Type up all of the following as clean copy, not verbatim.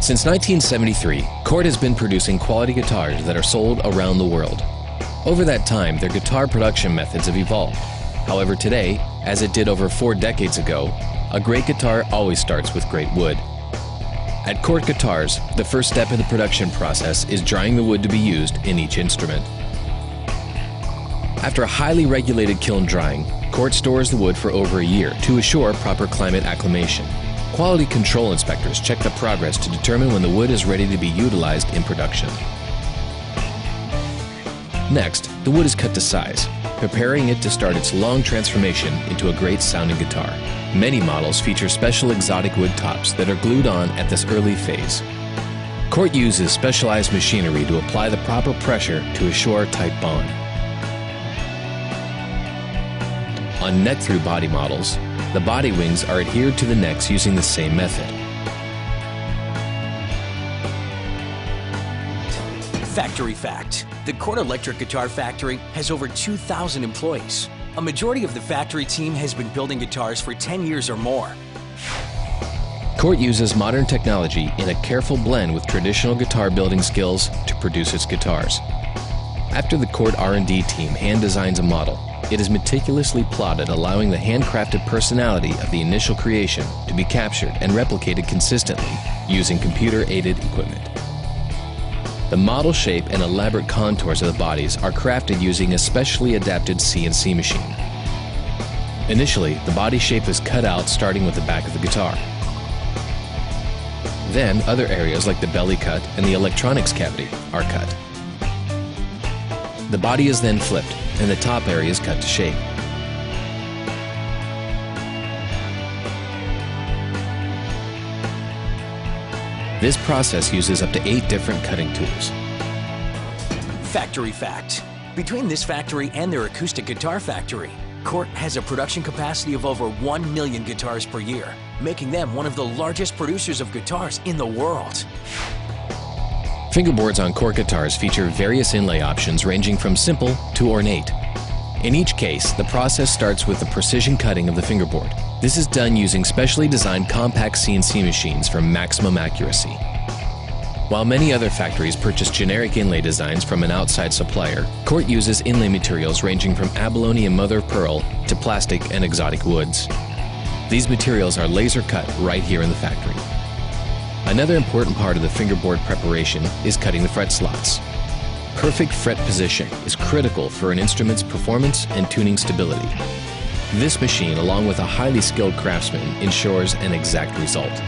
Since 1973, Cort has been producing quality guitars that are sold around the world. Over that time, their guitar production methods have evolved. However, today, as it did over 4 decades ago, a great guitar always starts with great wood. At Cort Guitars, the first step in the production process is drying the wood to be used in each instrument. After a highly regulated kiln drying, Cort stores the wood for over a year to assure proper climate acclimation. Quality control inspectors check the progress to determine when the wood is ready to be utilized in production. Next, the wood is cut to size, preparing it to start its long transformation into a great sounding guitar. Many models feature special exotic wood tops that are glued on at this early phase. Cort uses specialized machinery to apply the proper pressure to assure a tight bond. On neck-through body models, the body wings are adhered to the necks using the same method. Factory fact: the Cort electric guitar factory has over 2,000 employees. A majority of the factory team has been building guitars for 10 years or more. Cort uses modern technology in a careful blend with traditional guitar building skills to produce its guitars. After the Cort R&D team hand designs a model, it is meticulously plotted, allowing the handcrafted personality of the initial creation to be captured and replicated consistently using computer-aided equipment. The model shape and elaborate contours of the bodies are crafted using a specially adapted CNC machine. Initially, the body shape is cut out starting with the back of the guitar. Then, other areas like the belly cut and the electronics cavity are cut. The body is then flipped, and the top area is cut to shape. This process uses up to 8 different cutting tools. Factory fact: between this factory and their acoustic guitar factory, Cort has a production capacity of over 1 million guitars per year, making them one of the largest producers of guitars in the world. Fingerboards on Cort guitars feature various inlay options ranging from simple to ornate. In each case, the process starts with the precision cutting of the fingerboard. This is done using specially designed compact CNC machines for maximum accuracy. While many other factories purchase generic inlay designs from an outside supplier, Cort uses inlay materials ranging from abalone and mother of pearl to plastic and exotic woods. These materials are laser cut right here in the factory. Another important part of the fingerboard preparation is cutting the fret slots. Perfect fret position is critical for an instrument's performance and tuning stability. This machine, along with a highly skilled craftsman, ensures an exact result.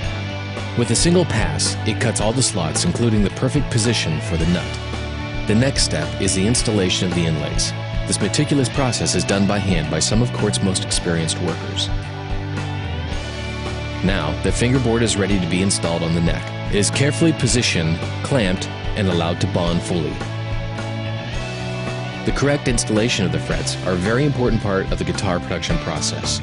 With a single pass, it cuts all the slots, including the perfect position for the nut. The next step is the installation of the inlays. This meticulous process is done by hand by some of Cort's most experienced workers. Now, the fingerboard is ready to be installed on the neck. It is carefully positioned, clamped, and allowed to bond fully. The correct installation of the frets are a very important part of the guitar production process.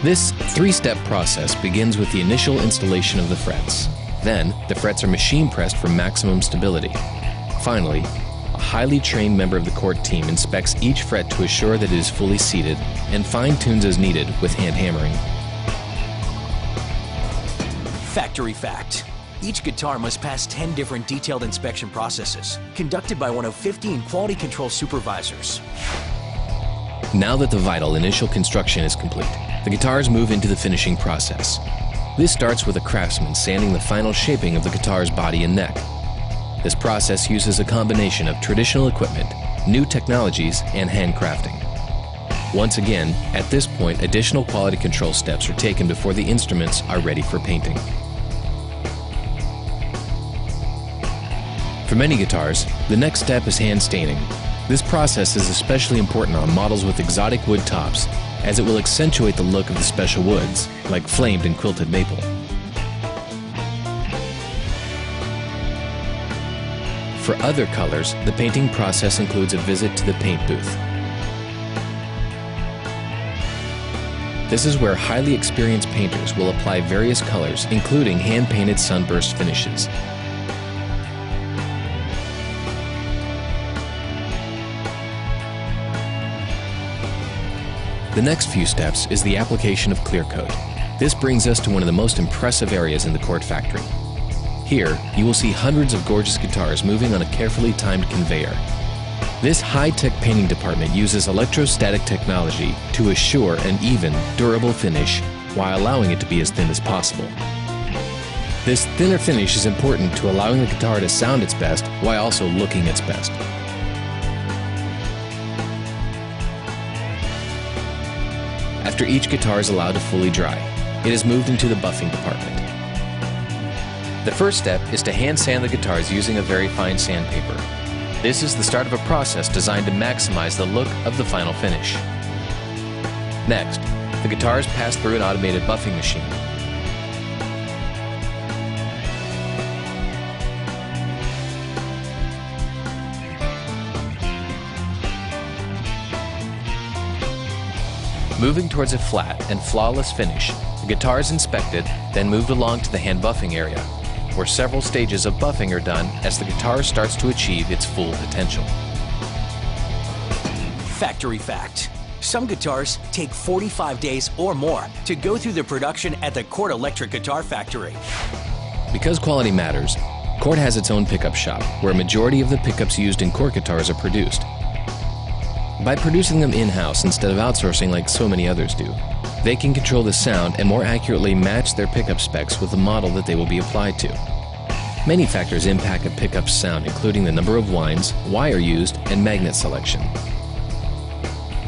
This 3-step process begins with the initial installation of the frets. Then, the frets are machine pressed for maximum stability. Finally, a highly trained member of the Cort team inspects each fret to assure that it is fully seated and fine-tunes as needed with hand hammering. Factory fact: each guitar must pass 10 different detailed inspection processes, conducted by one of 15 quality control supervisors. Now that the vital initial construction is complete, the guitars move into the finishing process. This starts with a craftsman sanding the final shaping of the guitar's body and neck. This process uses a combination of traditional equipment, new technologies, and handcrafting. Once again, at this point, additional quality control steps are taken before the instruments are ready for painting. For many guitars, the next step is hand staining. This process is especially important on models with exotic wood tops, as it will accentuate the look of the special woods, like flamed and quilted maple. For other colors, the painting process includes a visit to the paint booth. This is where highly experienced painters will apply various colors, including hand-painted sunburst finishes. The next few steps is the application of clear coat. This brings us to one of the most impressive areas in the Cort factory. Here, you will see hundreds of gorgeous guitars moving on a carefully timed conveyor. This high-tech painting department uses electrostatic technology to assure an even, durable finish while allowing it to be as thin as possible. This thinner finish is important to allowing the guitar to sound its best while also looking its best. After each guitar is allowed to fully dry, it is moved into the buffing department. The first step is to hand sand the guitars using a very fine sandpaper. This is the start of a process designed to maximize the look of the final finish. Next, the guitars pass through an automated buffing machine. Moving towards a flat and flawless finish, the guitar is inspected, then moved along to the hand buffing area, where several stages of buffing are done as the guitar starts to achieve its full potential. Factory fact: some guitars take 45 days or more to go through the production at the Cort electric guitar factory. Because quality matters, Cort has its own pickup shop, where a majority of the pickups used in Cort guitars are produced. By producing them in-house instead of outsourcing like so many others do, they can control the sound and more accurately match their pickup specs with the model that they will be applied to. Many factors impact a pickup's sound, including the number of winds, wire used, and magnet selection.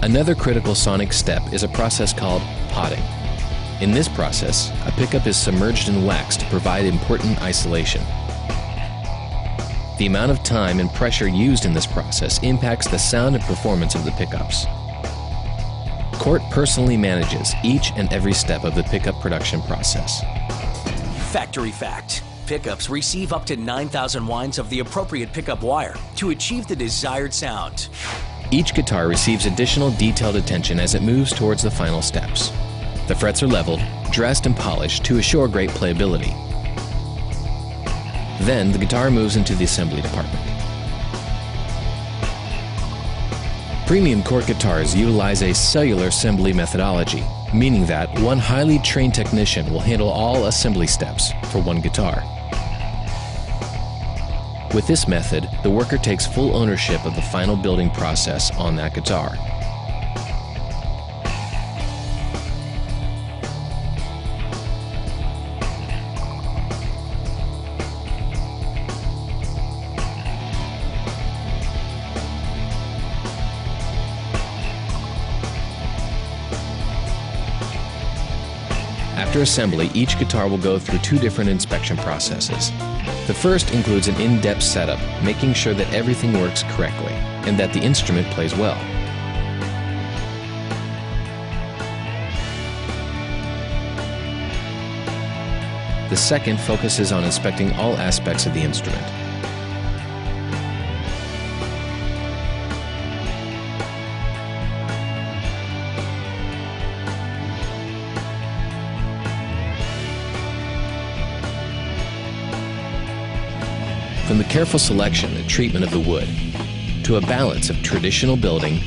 Another critical sonic step is a process called potting. In this process, a pickup is submerged in wax to provide important isolation. The amount of time and pressure used in this process impacts the sound and performance of the pickups. Cort personally manages each and every step of the pickup production process. Factory fact: pickups receive up to 9,000 winds of the appropriate pickup wire to achieve the desired sound. Each guitar receives additional detailed attention as it moves towards the final steps. The frets are leveled, dressed, and polished to assure great playability. Then the guitar moves into the assembly department. Premium Cort guitars utilize a cellular assembly methodology, meaning that one highly trained technician will handle all assembly steps for one guitar. With this method, the worker takes full ownership of the final building process on that guitar. After assembly, each guitar will go through two different inspection processes. The first includes an in-depth setup, making sure that everything works correctly and that the instrument plays well. The second focuses on inspecting all aspects of the instrument. From the careful selection and treatment of the wood, to a balance of traditional building,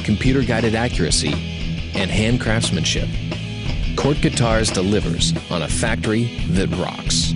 computer-guided accuracy, and hand craftsmanship, Cort Guitars delivers on a factory that rocks.